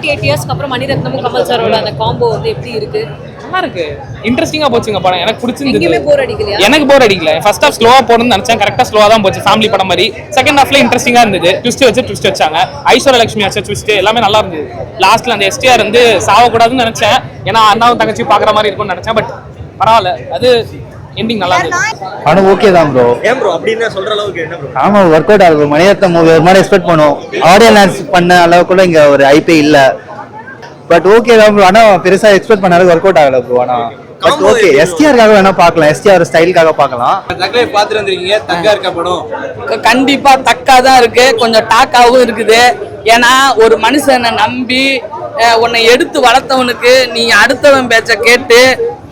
48 இயர்ஸ்க்கு அப்புறம் மணிரத்னமும் கமல் சாரோட அந்த காம்போ வந்து எப்படி இருக்கு? நல்லா இருக்கு, இன்ட்ரெஸ்டிங்கா போச்சுங்க படம். எனக்கு பிடிச்சிருந்தது. எங்கேயுமே போர் அடிக்கலையா? எனக்கு போர் அடிக்கல. ஃபர்ஸ்ட் ஹாஃப் ஸ்லோவா போறணும்னு நினைச்சேன், கரெக்டா ஸ்லோவா தான் போச்சு, ஃபேமிலி படம் மாதிரி. செகண்ட் ஹாஃப்ல இன்ட்ரெஸ்டிங்கா இருந்தது, ட்விஸ்ட் வச்சாங்க. ஐஸ்வர்யா லட்சுமி வச்ச ட்விஸ்ட் எல்லாமே நல்லா இருந்தது. லாஸ்ட்ல அந்த எஸ்டிஆர் வந்து சாவக்கூடாதுன்னு நினைச்சேன், ஏன்னா அண்ணாவும் தங்கச்சி பாக்குற மாதிரி இருக்கும்னு நினைச்சேன். பட் பரவாயில்ல, அது எண்டிங் நல்லா இருந்தது. ஆனா ஓகே தான் ப்ரோ. ஏன் ப்ரோ அப்படின்னு சொல்ற அளவுக்கு என்ன ப்ரோ? ஆமா, ஒர்க் அவுட் ஆகுது. மணிரத்னம் மூவி ஒரு மாதிரி எக்ஸ்பெக்ட் பண்ணுவோம், ஆடியன்ஸ் பண்ண அளவுக்கு கூட இங்க ஒரு ஐபி இல்ல. பட் ஓகே தான் ப்ரோ. ஆனா பெருசா எக்ஸ்பெக்ட் பண்ண அளவுக்கு ஒர்க் அவுட் ஆகல ப்ரோ. ஆனா பட் ஓகே, எஸ்டிஆருக்காக வேணா பார்க்கலாம், எஸ்டிஆர் ஸ்டைலுக்காக பார்க்கலாம். தக்கலை பார்த்துட்டு வந்திருக்கீங்க, தக்கா இருக்க படம் கண்டிப்பா தக்கா தான் இருக்கு, கொஞ்சம் டாக்காவும் இருக்குது. ஏன்னா ஒரு மனுஷனை நம்பி உன்னை எடுத்து வளர்த்தவனுக்கு நீ அடுத்தவன் பேச்ச கேட்டு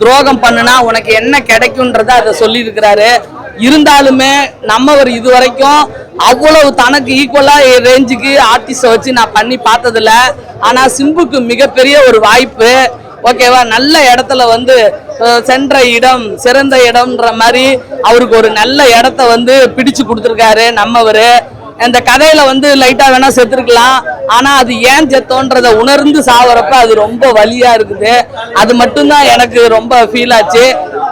துரோகம் பண்ணுனா உனக்கு என்ன கிடைக்கும்ன்றத அதை சொல்லி இருக்கிறாரு. இருந்தாலுமே நம்மவர் இது வரைக்கும் அவ்வளவு தனக்கு ஈக்குவலா ரேஞ்சுக்கு ஆர்டிஸ்ட வச்சு நான் பண்ணி பார்த்ததில்ல. ஆனா சிம்புக்கு மிகப்பெரிய ஒரு வாய்ப்பு, ஓகேவா, நல்ல இடத்துல வந்து சென்ற இடம் சிறந்த இடம்ன்ற மாதிரி அவருக்கு ஒரு நல்ல இடத்த வந்து பிடிச்சு கொடுத்துருக்காரு நம்மவரு. இந்த கதையில வந்து லைட்டா வேணா செத்துருக்கலாம், ஆனா அது ஏன் செத்தோன்றத உணர்ந்து சாவறப்ப அது ரொம்ப வலியா இருக்குது. அது மட்டும்தான் எனக்கு ரொம்ப ஃபீல் ஆச்சு.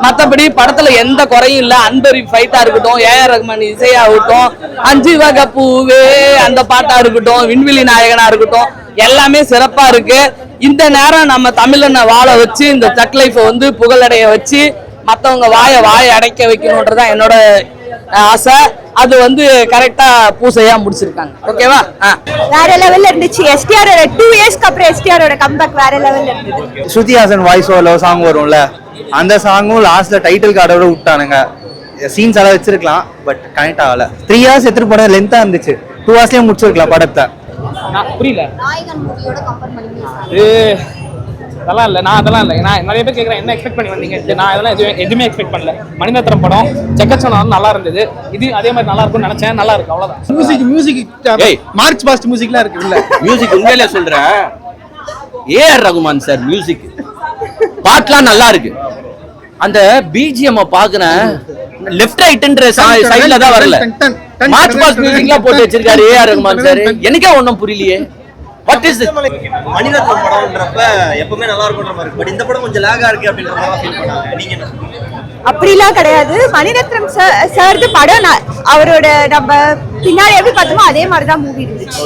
மற்றபடி படத்துல எந்த குறையும் இல்லை. அன்பரி ஃபைட்டா இருக்கட்டும், ஏஆர் ரஹ்மான் இசையாகட்டும், 5 வகை பூவே அந்த பாட்டா இருக்கட்டும், விண்வெளி நாயகனா இருக்கட்டும், எல்லாமே சிறப்பா இருக்கு. இந்த நேரம் நம்ம தமிழனை வாழ வச்சு இந்த தக் லைஃபை வந்து புகழடைய வச்சு மற்றவங்க வாயை அடைக்க வைக்கணுன்றதான் என்னோட ஆசை. அது வந்து கரெக்டா பூசையா முடிச்சிருக்காங்க. ஓகேவா? வேற லெவல்ல இருந்துச்சு. எஸ்டிஆர் 2 இயர்ஸ்க்கு அப்புறம் எஸ்டிஆரோட கம்பேக் வேற லெவல்ல இருந்தது. Shruti Haasan voice over song வரும்ல, அந்த சாங்கும் லாஸ்ட்ல டைட்டில் கார்டோட விட்டானுங்க. சீன்ஸ் எல்லாம் வச்சிருக்கலாம், பட் கனெக்ட் ஆகல. 3 ஹவர்ஸ் எடுத்துட்டு போன லென்த்தா இருந்துச்சு, 2 ஹவர்ஸ்லயே முடிச்சிருக்கலாம் படத்தை. புரியல, நாயகன் மூவியோட கம்பேர் பண்ணி அதெல்லாம் இல்லை. நான் அதெல்லாம் இல்லை. நான் நிறைய பேர் கேட்குறேன் என்ன எக்ஸ்பெக்ட் பண்ணி வந்தீங்க. நான் அதெல்லாம் எதுவுமே எக்ஸ்பெக்ட் பண்ணல. மணிரத்னம் படம் ஜெகச்சோனாலும் நல்லா இருந்தது, இது அதே மாதிரி நல்லா இருக்கும்னு நினைச்சேன். நல்லா இருக்கு, அவ்வளவுதான். மியூசிக் மார்ச் பாஸ்ட் மியூசிக்லாம் இருக்குல்ல, மியூசிக் உண்மையிலே சொல்றேன். ஏஆர் ரகுமான் சார் மியூசிக் பாட்டுலாம் நல்லா இருக்கு. அந்த பிஜிஎம் பாக்குறேன், லெஃப்ட் ரைட்ன்ற சைடுல தான் வரல. மார்ச் பாஸ்ட் மியூசிக்லாம் போட்டு வச்சிருக்காரு ஏஆர் ரகுமான் சார். எனக்கே ஒன்றும் புரியலையே. What is this? மணிரத்னம் படம்ன்றப்ப எப்பவுமே நல்லா இருக்கும்ன்ற மாதிரி, பட் இந்த படம் கொஞ்சம் லாகா இருக்கு அப்படின்ற மாதிரி ஃபீல் பண்ணாங்க. நீங்க என்ன? அப்படிலாம் கிடையாது. மணிரத்னம் சார்து படம் அவரோட நம்ம பின்னாடி எப்படி பார்த்தோமோ அதே மாதிரி தான் மூவி இருந்துச்சு.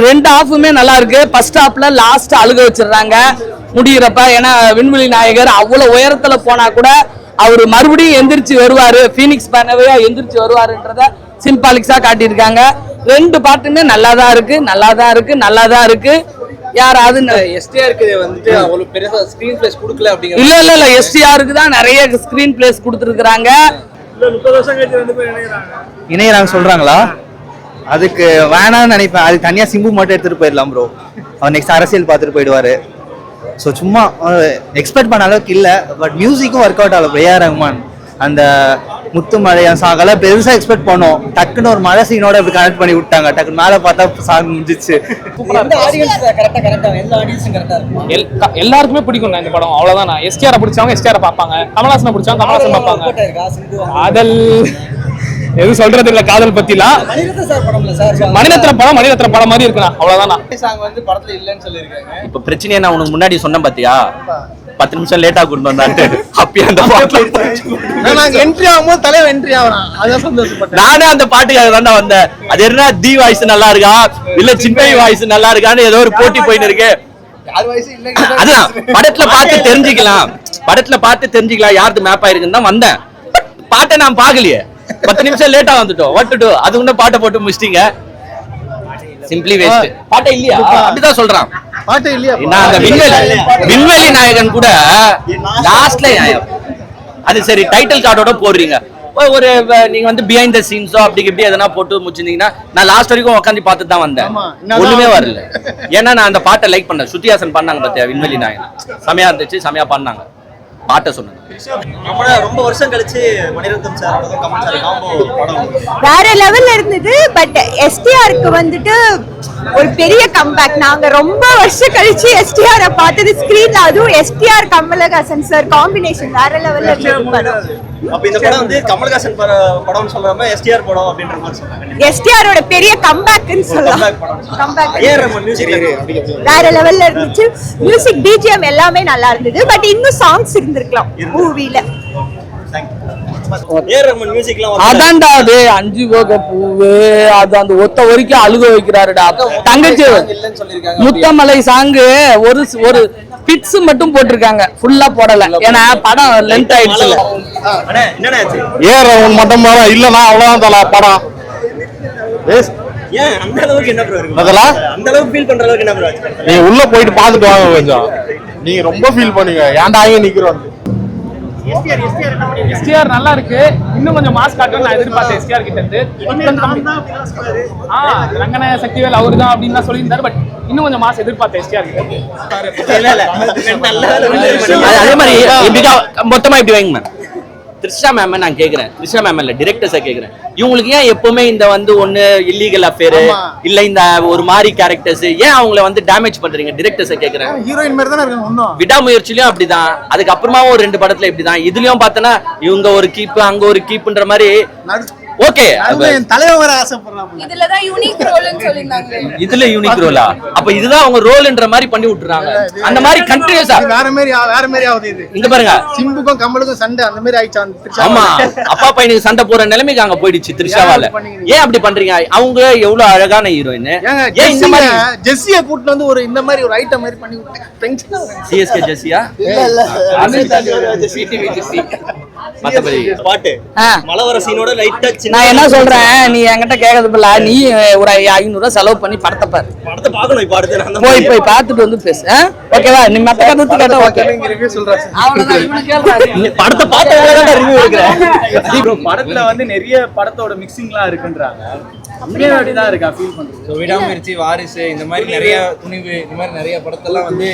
ரெண்டு ஹாஃபுமே நல்லா இருக்கு. ஃபர்ஸ்ட் ஹாஃப்ல லாஸ்ட் அழுக வச்சிடுறாங்க முடிகிறப்ப. ஏன்னா விண்வெளி நாயகர் அவ்வளவு உயரத்துல போனா கூட அவரு மறுபடியும் எந்திரிச்சு வருவாரு, பீனிக்ஸ் பண்ணவே எந்திரிச்சு வருவாருன்றத சிம்பாலிக்ஸா காட்டியிருக்காங்க. 2 பாட்டுமே நல்லாதான் இருக்கு. யாராவது எஸ்டிஆருக்கு வந்துட்டு அவ்வளவு பெருசா ஸ்கிரீன் பிளேஸ் கொடுக்கல அப்படிங்கிற? இல்ல எஸ்டிஆருக்கு தான் நிறைய ஸ்கிரீன் பிளேஸ் கொடுத்துருக்காங்க. 30 வருஷம் கழிச்சு 2 பேர் இணையறாங்க சொல்றாங்களா? அதுக்கு வேணான்னு நினைப்பேன். அது தனியா சிம்பு மட்டும் எடுத்துட்டு போயிடலாம் ப்ரோ. அவர் நெக்ஸ்ட் அரசியல் பார்த்துட்டு போயிடுவாரு. ஸோ சும்மா எக்ஸ்பெக்ட் பண்ண அளவுக்கு இல்லை. பட் மியூசிக்கும் ஒர்க் அவுட் ஆகல. ஏஆர் ரஹ்மான் அந்த முத்து மழையான் சாங்கெல்லாம் பெருசா எக்ஸ்பெக்ட் பண்ணோம், டக்குன்னு ஒரு மழை சீனோட இப்படி கனெக்ட் பண்ணி விட்டாங்க. டக்குன்னு மேல பார்த்தா சாங் முடிஞ்சிச்சு. எல்லாருக்குமே பிடிக்கும் இந்த படம், அவ்வளவுதான். நான் எஸ்டிஆர் பிடிச்சவங்க எஸ்டிஆர் பார்ப்பாங்க, கமல்ஹாசன் பிடிச்சவங்க கமல்ஹாசன் பார்ப்பாங்க. அதல் எதுவும் சொல்றது இல்ல காதல் பத்திலாம். மணிரத்னம் படம் மாதிரி இருக்குண்ணா, அவ்வளவுதான். படத்துல இல்லன்னு சொல்லிருக்காங்க. இப்ப பிரச்சனையை நான் உனக்கு முன்னாடி சொன்னேன் பாத்தியா, 10 நிமிஷம் லேட்டா கொண்டு வந்தான்ட்டு. நானே அந்த பாட்டுக்காக தான் வந்தேன். அது என்ன தி வாய்ஸ் நல்லா இருக்கா இல்ல சின்ன வாய்ஸ் நல்லா இருக்கான்னு ஏதோ ஒரு போட்டி போயின்னு இருக்கு. அதான் படத்துல பார்த்து தெரிஞ்சுக்கலாம் யாருக்கு மேப் ஆயிருக்குன்னு தான் வந்தேன். பாட்டை நான் பாக்கலையே, 10 நிமிஷம் லேட்டா வந்துட்டோம். வட்டுட்டு அது உன்ன பாட்டை போட்டு முடிச்சிட்டீங்க. Simply waste. பாட்டே இல்லையா? அப்படிதான் சொல்றான். பாட்டே இல்லையா? நான் அந்த விண்வெளி நாயகன் கூட லாஸ்ட்ல அது சரி டைட்டில் கார்டோட போடுறீங்க. ஒரு நீங்க வந்து பிஹைண்ட் த சீன்ஸோ அப்படி இப்படி எதனா போட்டு முடிச்சிருந்தீங்கன்னா நான் லாஸ்ட் வரைக்கும் உட்காந்து பார்த்துட்டு தான் வந்தேன். ஒண்ணுமே வரல. ஏன்னா நான் அந்த பாட்டை லைக் பண்ணேன். ஸ்ருதி ஹாசன் பண்ணாங்க பாத்தியா விண்வெளி நாயகன், செமையா இருந்துச்சு, செமையா பண்ணாங்க. பாட்ட சொன்னேன். ரொம்ப வருஷம் கழிச்சு Mani Ratnam sir Kamal sir combo படம் வேற லெவல்ல இருந்தது. பட் எஸ்டிஆருக்கு வந்துட்டு ஒரு பெரிய கம்பேக். நாங்க ரொம்ப வருஷம் கழிச்சு எஸ்டிஆரை பார்த்தது ஸ்கிரீன்ல, அதுவும் எஸ்டிஆர் கமலஹாசன் சார் காம்பினேஷன் வேற லெவல்ல இருந்தது படம். அப்ப இந்த படம் வந்து கமல்ஹாசன் படம்னு சொல்லாம எஸ்டிஆர் படம் அப்படின்ற மாதிரி சொன்னாங்க. எஸ்டிஆரோட பெரிய கம்பேக்னு சொல்லலாம். கம்பேக் ஏஆர் ரஹ்மான் மியூசிக் வேற லெவல்ல இருந்துச்சு. மியூசிக் பிஜிஎம் எல்லாமே நல்லா இருந்தது. பட் இன்னும் சாங்ஸ் இருந்திருக்கலாம் மூவில. ஏஆர் ரஹ்மான் மியூசிக்லாம் அதான்டா அது 5 போக பூவு அது அந்த ஒத்த வரைக்கும் அழுக வைக்கிறாருடா. தங்கச்சி முத்தமலை சாங்கு ஒரு பிட்ஸ் மட்டும் போட்டிருக்காங்க, ஃபுல்லா போடல. ஏன்னா படம் லென்த் ஆயிடுச்சு. என்னடா ஆச்சு? ஏஆர் ரஹ்மான் மட்டும் இல்லனா அவ்வளவுதான் தல படம். ஏன் அந்த அளவுக்கு என்ன ப்ரோ இருக்கு? அதெல்லாம் அந்த அளவுக்கு ஃபீல் பண்ற அளவுக்கு என்ன ப்ரோ ஆச்சு? நீங்க உள்ள போயிட்டு பாத்துட்டு வாங்க கொஞ்சம். நீங்க ரொம்ப ஃபீல் பண்ணுங்க. ஏன்டா இங்க நிக்கிறோம்? எஸ்டிஆர் நல்லா இருக்கு. இன்னும் கொஞ்சம் மாஸ் காட்டணும் நான் எதிர்பார்த்தேன் எஸ்டிஆர் கிட்ட இருந்து. ரங்கநாய சக்திவேல் அவரு தான் அப்படின்னு தான் சொல்லியிருந்தாரு. பட் இன்னும் கொஞ்சம் மாஸ் எதிர்பார்த்தேன் எஸ்டிஆர் கிட்ட இருந்து. அதே மாதிரி மொத்தமா இப்படி வைங்க மேம். த்ரிஷா மேம் நான் கேக்குறேன், த்ரிஷா மேம் இல்ல டிரெக்டர்ஸை கேக்குறேன், இவங்களுக்கு ஏன் எப்பவுமே இந்த வந்து ஒண்ணு இல்லீகல் அஃபேர் இல்ல இந்த ஒரு மாதிரி கேரக்டர்ஸ் ஏன் அவங்கள வந்து டேமேஜ் பண்றீங்க? டிரெக்டர்ஸை கேக்குறேன். ஹீரோயின் மாதிரி தான இருக்காங்க இன்னும். விடாமுயற்சிலயும் அப்படிதான், அதுக்கப்புறமாவும் ஒரு 2 படத்துல இப்படிதான். இதுலயும் பார்த்தனா இவங்க ஒரு கீப் அங்க ஒரு கீப்ன்ற மாதிரி. ஓகே, என் தலைவர் வர ஆசைப்படுறாங்க. இதுலதான் யூனிக் ரோல்னு சொல்லிருந்தாங்க. இதுல யூனிக் ரோலா? அப்ப இதுதான் அவங்க ரோல்ன்ற மாதிரி பண்ணி விட்டுறாங்க. அந்த மாதிரி கண்டினியூஸா வேற மாதிரி ஆகுது இது. இங்க பாருங்க, சிம்புக்கும் கமலுக்கும் சண்டை அந்த மாதிரி ஆயிடுச்சு. ஆமா, அப்பா பையனுக்கு சண்டை போற நிலைமைக்கு அங்க போயிடுச்சு த்ரிஷாவால. ஏன் அப்படி பண்றீங்க? அவங்க எவ்வளவு அழகான ஹீரோயின், ஏன் இந்த மாதிரி ஜெஸ்ஸியை கூட்டிட்டு வந்து ஒரு இந்த மாதிரி ஒரு ஐட்டம் மாதிரி பண்ணி விட்டு சிஎஸ்கே ஜெஸ்ஸியா மத்தபடி பாட்டு மலவர சீனோட லைட்டா நான் என்ன சொல்றேன், நீ என்கிட்ட கேட்கறது இல்ல, நீ ஒரு 500 ரூபாய் செலவு பண்ணி படத்தை பாரு. படத்தை பார்க்கணும். இப்ப அடுத்து போய் பார்த்துட்டு வந்து பேசு. ஓகேவா? நீ மத்த கருத்து கேட்டா ஓகே. ரிவ்யூ சொல்றேன். அவ்வளவுதான். இவனு கேளுடா. படத்தை பார்த்து ரிவ்யூ எடுக்கிறேன். ப்ரோ படத்துல வந்து நிறைய படத்தோட மிக்சிங்லாம் இருக்குன்றாங்க. அப்படியே அப்படிதான் இருக்கா ஃபீல் பண்றது? விடாமுயற்சி, வாரிசு, இந்த மாதிரி நிறைய துணிவு, இந்த மாதிரி நிறைய படத்தெல்லாம் வந்து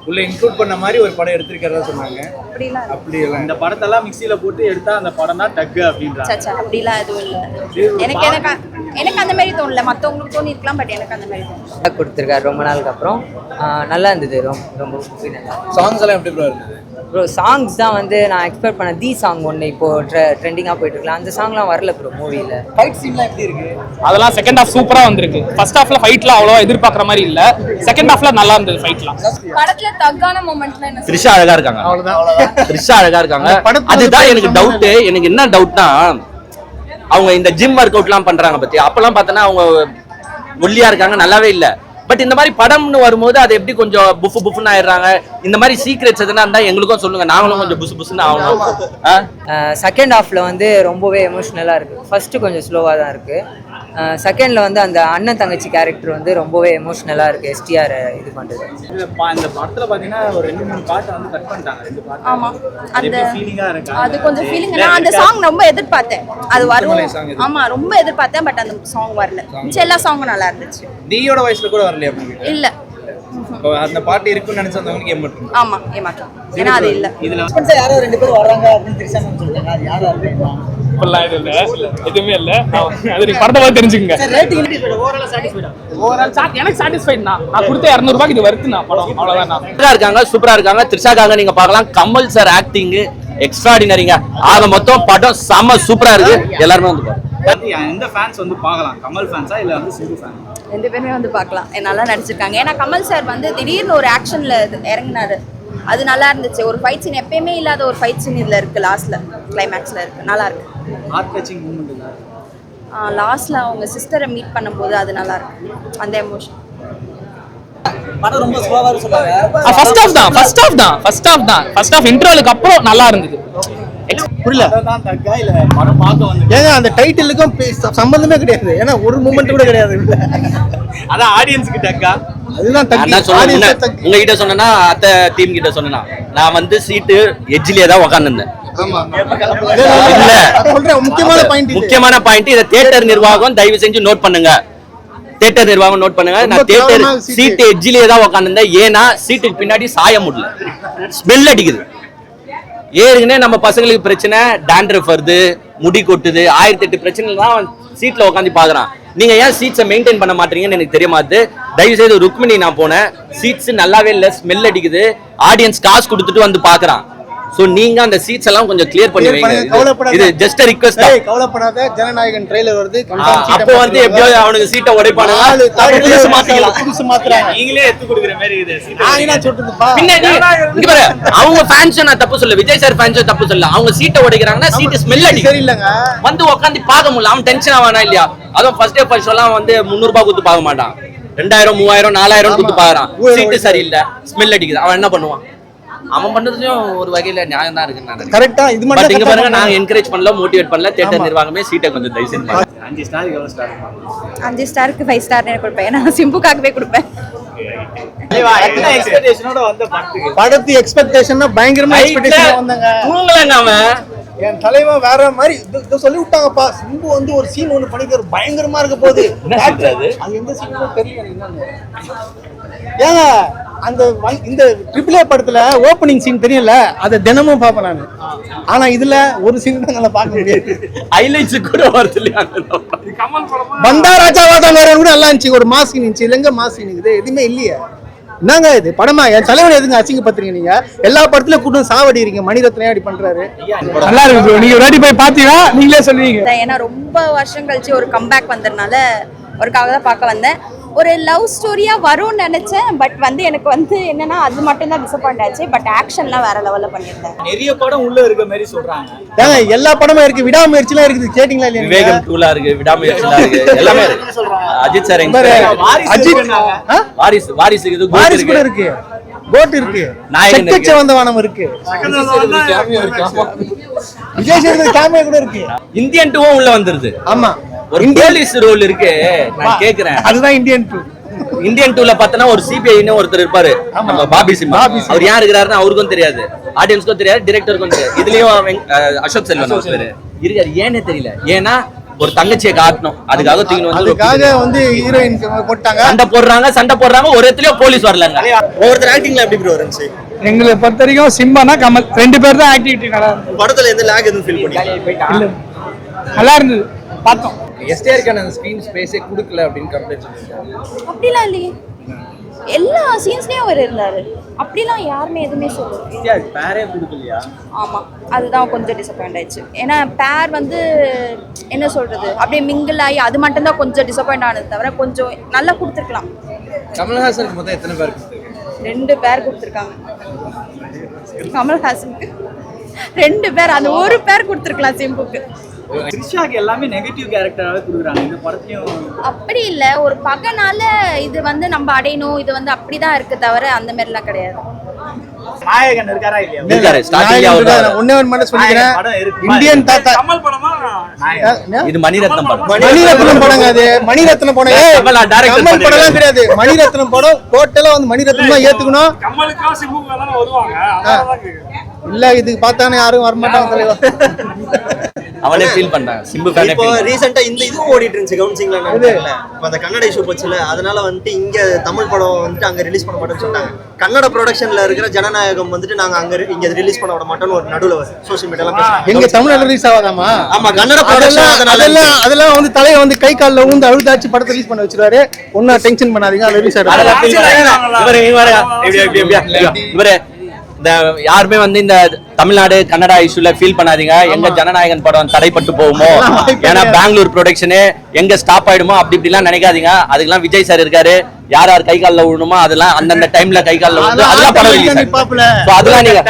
உள்ள இன்க்ளூட் பண்ண மாதிரி ஒரு படம் எடுத்திருக்கிறதா சொன்னாங்க. அப்படியெல்லாம் இந்த படத்தெல்லாம் மிக்சியில போட்டு எடுத்தா அந்த படம் தான் டக்கு அப்படின்றாங்க. அப்படிலாம் எதுவும் இல்ல. எனக்கு அந்த மாதிரி தோணல. மத்தவங்களுக்கு தோணி இருக்கலாம். பட் எனக்கு அந்த மாதிரி தோணல. கொடுத்துருக்காரு ரொம்ப நாளுக்கு அப்புறம். நல்லா இருந்தது. ரொம்ப நல்லா. சாங்ஸ் எல்லாம் எப்படி ப்ரோ இருந்தது? ப்ரோ சாங்ஸ் தான் வந்து நான் எக்ஸ்பெக்ட் பண்ண தி சாங் ஒன்று இப்போ ட்ரெண்டிங்காக போயிட்டு இருக்கலாம். அந்த சாங்லாம் வரல ப்ரோ மூவியில். ஃபைட் சீன்லாம் எப்படி இருக்கு? அதெல்லாம் செகண்ட் ஹாஃப் சூப்பரா வந்திருக்கு. ஃபர்ஸ்ட் ஹாஃப்ல ஃபைட்லாம் அவ்வளோ எதிர்பார்க்குற மாதிரி இல்ல. செகண்ட் ஹாஃப்ல நல்லா இருந்தது ஃபைட்லாம். படத்துல தக்கான மொமெண்ட்ல என்ன த்ரிஷா அழகா இருக்காங்க. த்ரிஷா அழகா இருக்காங்க. அதுதான் எனக்கு டவுட். எனக்கு என்ன டவுட்னா, அவங்க இந்த ஜிம் ஒர்க் அவுட்லாம் பண்றாங்க பத்தி, அப்பெல்லாம் பார்த்தோன்னா அவங்க ஒல்லியா இருக்காங்க, நல்லாவே இல்ல. பட் இந்த மாதிரி படம்னு வரும்போது அது எப்படி கொஞ்சம் புஃப்னு ஆயிடுறாங்க. இந்த மாதிரி சீக்ரெட்ஸ் எதுனா இருந்தா எங்களுக்கும் சொல்லுங்க, நாங்களும் கொஞ்சம் புஸ்னு ஆகணும். செகண்ட் ஹாஃப்ல வந்து ரொம்பவே எமோஷ்னலாக இருக்கு. ஃபர்ஸ்ட் கொஞ்சம் ஸ்லோவாக தான் இருக்கு. செகண்ட்ல வந்து அந்த அண்ணன் தங்கச்சி கேரக்டர் வந்து ரொம்பவே எமோஷ்னலாக இருக்கு. எஸ்டிஆர் இது பண்றது. இந்த படத்துல பாத்தீங்கன்னா ஒரு 2-3 பாட்டு வந்து கட் பண்ணிட்டாங்க. 2 பாட்டு. ஆமா. அந்த ஃபீலிங்கா இருக்கு. அது கொஞ்சம் ஃபீலிங். நான் அந்த சாங் ரொம்ப எதிர்பார்த்தேன். அது வரும். ஆமா, ரொம்ப எதிர்பார்த்தேன். பட் அந்த சாங் வரல. மிச்ச எல்லா சாங்கும் நல்லா இருந்துச்சு. தீயோட வாய்ஸ்ல கூட வரலையா மூவில? இல்ல. அந்த பாட்டு இருக்குன்னு நினைச்சவங்களுக்கு ஏமாற்றம். ஆமா, ஏமாற்றம். ஏன்னா அது இல்ல. இதுல யாரோ 2 பேர் வராங்க அப்படின்னு த்ரிஷா மேம் சொல்றாங்க. அது யாரா இருக்கு? எதுவுமே இல்ல. அது நீங்க படத்தை பார்த்து தெரிஞ்சுக்கங்க. எனக்கு சாட்டிஸ்ஃபைட் தான். நான் கொடுத்த 200 ரூபாய்க்கு இது வருது நான் படம். அவ்வளவுதான். இருக்காங்க, சூப்பரா இருக்காங்க. த்ரிஷாக்காக நீங்க பார்க்கலாம். கமல் சார் ஆக்டிங் எக்ஸ்ட்ராடினரிங்க. ஆக மொத்தம் படம் செம சூப்பரா இருக்கு. எல்லாருமே வந்து பாருங்க. எந்த ஃபேன்ஸ் வந்து பார்க்கலாம்? கமல் ஃபேன்ஸா இல்ல வந்து சிம்பு ஃபேன்? 2 பேருமே வந்து பார்க்கலாம். நல்லா நடிச்சிருக்காங்க. ஏன்னா கமல் சார் வந்து திடீர்னு ஒரு ஆக்ஷன்ல இறங்கினாரு. அது நல்லா இருந்துச்சு. ஒரு ஃபைட் சீன், எப்பயுமே இல்லாத ஒரு ஃபைட் சீன் இதுல இருக்கு. லாஸ்ட்ல கிளைமேக்ஸ்ல இருக்கு. நல்லா இருக்கு. ஹார்ட் டச்சிங் மூமெண்ட் இல்ல? லாஸ்ட்ல அவங்க சிஸ்டரை மீட் பண்ணும்போது அது நல்லா இருக்கு. அந்த எமோஷன். படம் ரொம்ப ஸ்லோவா சொல்றாங்க. ஃபர்ஸ்ட் ஹாஃப் இன்ட்ரோலுக்கு அப்புறம் நல்லா இருந்தது. புரியல. அதான் டக்கா இல்ல படம் பார்க்க வந்து? ஏங்க அந்த டைட்டிலுக்கும் சம்பந்தமே கிடையாது. ஏன்னா ஒரு மூமெண்ட் கூட கிடையாது. அதான் ஆடியன்ஸ்க்கு டக்கா. அதுதான் உங்ககிட்ட சொன்னா அத்தை டீம் கிட்ட சொன்னா நான் வந்து சீட்டு எட்ஜ்லயே தான் உட்கார்ந்திருந்தேன். முக்கியமான பாயிண்ட் இத தியேட்டர் நிர்வாகம் தயவு செஞ்சு நோட் பண்ணுங்க. தியேட்டர் நிர்வாகம் நோட் பண்ணுங்க. நான் தியேட்டர் சீட் எட்ஜ்லயே தான் உட்கார்ந்திருந்தேன். ஏன்னா சீட்டுக்கு பின்னாடி சாய முடியல, ஸ்மெல் அடிக்குது. ஏற்கனவே நம்ம பசங்களுக்கு பிரச்சனை, டாண்ட்ரஃப் வருது, முடி கொட்டுது, 1008 பிரச்சனை தான் சீட்ல உட்காந்து பாக்குறான். நீங்க ஏன் சீட்ஸை மெயின்டைன் பண்ண மாட்டீங்கன்னு எனக்கு தெரிய மாட்டுது. தயவு செய்து ருக்மிணி நான் போனேன், சீட்ஸ் நல்லாவே இல்லை, ஸ்மெல் அடிக்குது. ஆடியன்ஸ் காசு கொடுத்துட்டு வந்து பாக்குறான். சோ நீங்க அந்த சீட்ஸ் எல்லாம் கொஞ்சம் கிளியர் பண்ணி வைங்க. இது ஜஸ்ட் ரிக்வெஸ்ட் தான். கவலைப்படாத, ஜனநாயகன் ட்ரெய்லர் வருது. அப்போ வந்து எப்படியோ அவனுக்கு சீட்டை உடைப்பானுங்க, புதுசு மாத்திக்கலாம். புதுசு மாத்துறாங்க. நீங்களே எடுத்து கொடுக்குற மாதிரி இது நான் என்ன சொல்றதுப்பா? பின்னாடி இங்க பாரு, அவங்க ஃபேன்ஸ் நான் தப்பு சொல்ல, விஜய் சார் ஃபேன்ஸ் தப்பு சொல்ல. அவங்க சீட்டை உடைக்கிறாங்கன்னா சீட் ஸ்மெல் அடி சரியில்லைங்க. வந்து உட்காந்து பார்க்க முடியல, அவன் டென்ஷன் ஆவானா இல்லையா? அதுவும் ஃபர்ஸ்ட் டே ஃபர்ஸ்ட் எல்லாம் வந்து 300 ரூபாய் கொடுத்து பார்க்க மாட்டான், 2000 3000 4000 கொடுத்து பாக்குறான். சீட்டு சரியில்லை, ஸ்மெல் அடிக்குது, அவன் என்ன பண்ணுவான்? அவன் பண்ணதுலயும் ஒரு வகையில நியாயம் தான் இருக்கு. நான் கரெக்டா இது மட்டும் இங்க பாருங்க, நாங்க என்கரேஜ் பண்ணல, மோட்டிவேட் பண்ணல. தியேட்டர் நிர்வாகமே சீட்டை கொஞ்சம் தயவு செஞ்சு 5 ஸ்டாருக்கு எவ்வளவு ஸ்டார்? 5 ஸ்டாருக்கு 5 ஸ்டார் எனக்கு கொடுப்பேன். நான் சிம்புக்காகவே கொடுப்பேன். என்ன எக்ஸ்பெக்டேஷனோட வந்த படத்துக்கு? படத்து எக்ஸ்பெக்டேஷன்னா பயங்கரமா எக்ஸ்பெக்டேஷன் வந்தாங்க. தூங்கலங்க அவன். என் தலைவன் வேற மாதிரி சொல்லி விட்டாங்கப்பா. சிம்பு வந்து ஒரு சீன் ஒண்ணு பண்ணிக்கிற பயங்கரமா இருக்க போகுது. அது எந்த சீனும் தெரியல என்னன்னு. ஏங்க அந்த இந்த ட்ரிபிள் ஏ படத்துல ஓப்பனிங் சீன் தெரியல, அதை தினமும் பார்ப்பேன் நான். ஆனா இதுல ஒரு சீன் தான் நல்லா பார்க்க முடியாது. ஹைலைட்ஸ் கூட வருது இல்லையா? பந்தா ராஜாவாதான் வேற கூட நல்லா இருந்துச்சு. ஒரு மாஸ் இருந்துச்சு, இல்லைங்க மாஸ் இருக்குது, எதுவுமே இல்லையே. என்னங்க இது படமா? என் தலைவன் எதுங்க அசிங்கப்படுத்துறீங்க நீங்க? எல்லா படத்துலயும் கூட்டம் சாவடிக்கிறீங்க. மணிரத்னம் அப்படி பண்றாரு. நல்லா இருக்கு. நீங்க ரெடி போய் பாத்தீங்கன்னா நீங்களே சொல்லுவீங்க. ஏன்னா ரொம்ப வருஷம் கழிச்சு ஒரு கம்பேக் வந்ததுனால ஒருக்காக தான் பார்க்க வந்தேன். ஒரு லவ் ஸ்டோரியா வரும்னு நினைச்சேன். பட் வந்து எனக்கு வந்து என்னன்னா அது மட்டும் தான் டிசப்பாயிண்ட் ஆச்சு. பட் ஆக்ஷன்லாம் வேற லெவல்ல பண்ணியிருந்தேன். நிறைய படம் உள்ள இருக்க மாதிரி சொல்றாங்க. ஏங்க எல்லா படமும் இருக்கு, விடாமுயற்சிலாம் இருக்குது. கேட்டிங்களா இல்லையா? விவேகம் 2 இருக்கு, விடாமுயற்சிலாம் இருக்கு, எல்லாமே இருக்கு. அஜித் சார் எங்க அஜித் வாரிசு இது, வாரிசு கூட இருக்கு, கோட் இருக்கு, செக்கச்ச வந்த வானம் இருக்கு, விஜய் சேதுபதி கேமியா கூட இருக்கு. இந்தியன் 2 உள்ள வந்துருது. ஆமா, ஒரு போலீஸ் ரோல் இருக்கு. நான் கேக்குறேன், அதுதான் இந்தியன் 2. இந்தியன் 2ல பார்த்தனா ஒரு சிபிஐன்னு ஒருத்தர் இருப்பாரு, நம்ம பாபி சிம்மா. அவர் யார் இருக்கிறாருன்னு அவருக்கும் தெரியாது, ஆடியன்ஸ்க்கும் தெரியாது, டைரக்டருக்கும் தெரியாது. இதுலயும் அசோக் செல்வன் இருக்காரு. ஏன்னே தெரியல. ஏன்னா ஒரு தங்கச்சியை காட்டணும், அதுக்காக தூக்கிட்டு வந்து ஹீரோயின் போட்டாங்க. சண்டை போடுறாங்க. ஒரு இடத்துலயே போலீஸ் வரலங்க. ஒவ்வொருத்தர் ஆக்டிங்ல எப்படி ப்ரோ இருந்துச்சு? எங்களை பொறுத்த வரைக்கும் சிம்பானா கமல் 2 பேர் தான் ஆக்டிவிட்டி நல்லா இருந்தது. படத்துல எந்த லாக் எதுவும் ஃபீல் பண்ணீங்க? நல்லா இருந்தது, பார்த்தோம். எஸ்டிஆருக்கான ஸ்கிரீன் ஸ்பேஸே கொடுக்கல அப்படின்னு கம்ப்ளைண்ட் சொல்லிருக்காங்க. அப்படிலாம் இல்லையே, எல்லா சீன்ஸ்லயும் அவர் இருந்தாரு. அப்படிலாம் யாருமே எதுவுமே சொல்லல. எஸ்டிஆர் பேரே கொடுக்கலையா? ஆமா, அதுதான் கொஞ்சம் டிசப்பாயிண்ட் ஆயிடுச்சு. ஏன்னா பேர் வந்து என்ன சொல்றது, அப்படியே மிங்கிள் ஆகி அது மட்டும் தான் கொஞ்சம் டிசப்பாயிண்ட் ஆனது தவிர கொஞ்சம் நல்லா கொடுத்துருக்கலாம். கமல்ஹாசனுக்கு மொத்தம் எத்தனை பேர் கொடுத்துருக்காங்க? 2 பேர் கொடுத்துருக்காங்க. கமல்ஹாசனுக்கு 2 பேர், அந்த ஒரு பேர் கொடுத்துருக்கலாம் சிம்புக்கு. த்ரிஷாக்கு எல்லாமே நெகட்டிவ் கேரக்டராவே கொடுக்குறாங்க இந்த படத்தையும். அப்படி இல்ல, ஒரு பகனால இது வந்து நம்ம அடையணும், இது வந்து அப்படிதான் இருக்கு தவிர அந்த மாதிரிலாம் கிடையாது. நாயகன் இருக்காரா இல்லையா? இருக்காரு. ஸ்டார்டிங்ல அவர் ஒண்ணே ஒன்னு மட்டும் சொல்லிக்கிறேன், இந்தியன் தாத்தா. கமல் படமா? இது மணிரத்னம் படம். மணிரத்னம் படங்க அது. மணிரத்னம் படம் கமல் படம்லாம் கிடையாது. மணிரத்னம் படம் டோட்டலா வந்து மணிரத்னம் தான் ஏத்துக்கணும். கமலுக்கா சிம்புக்கு தான வருவாங்க. இல்ல இதுக்கு பார்த்தானே யாரும் வர மாட்டாங்க தலைவா. அவனே ஃபீல் பண்றான். சிம்பு ஃபேனே. இப்போ ரீசன்ட்டா இந்த இதுவும் ஓடிட்டு இருந்துச்சு, கவுன்சிங்ல நடக்கல. இப்ப அந்த கன்னட இஷ்யூ போச்சுல, அதனால வந்துட்டு இங்க தமிழ் படம் வந்துட்டு அங்க ரிலீஸ் பண்ண மாட்டேன்னு சொல்லிட்டாங்க. கன்னட ப்ரொடக்ஷன்ல இருக்கிற ஜனநாயகம் வந்துட்டு நாங்க அங்க இங்க ரிலீஸ் பண்ண விட மாட்டோம்னு ஒரு நடுவுல சோஷியல் மீடியால பேசுறாங்க. எங்க தமிழ்ல ரிலீஸ் ஆகாதாமா? ஆமா, கன்னட ப்ரொடக்ஷன். அதெல்லாம் வந்து தலைய வந்து கை கால்ல ஊந்து அழுதாச்சு படத்தை ரிலீஸ் பண்ண வச்சிருவாரு. ஒண்ணா டென்ஷன் பண்ணாதீங்க, அது ரிலீஸ் இவரே இந்த யாருமே வந்து இந்த தமிழ்நாடு கன்னடா இஷ்யூல ஃபீல் பண்ணாதீங்க. எங்க ஜனநாயகன் படம் தடைப்பட்டு போகுமோ, ஏன்னா பெங்களூர் ப்ரொடக்ஷனு எங்க ஸ்டாப் ஆயிடுமோ அப்படி இப்படிலாம் நினைக்காதீங்க. அதுக்கெல்லாம் விஜய் சார் இருக்காரு. யார் யார் கை காலில் விழணுமோ அதெல்லாம் அந்தந்த டைம்ல கை காலில் வந்து அதெல்லாம் படம் ரிலீஸ். அதெல்லாம் நீங்க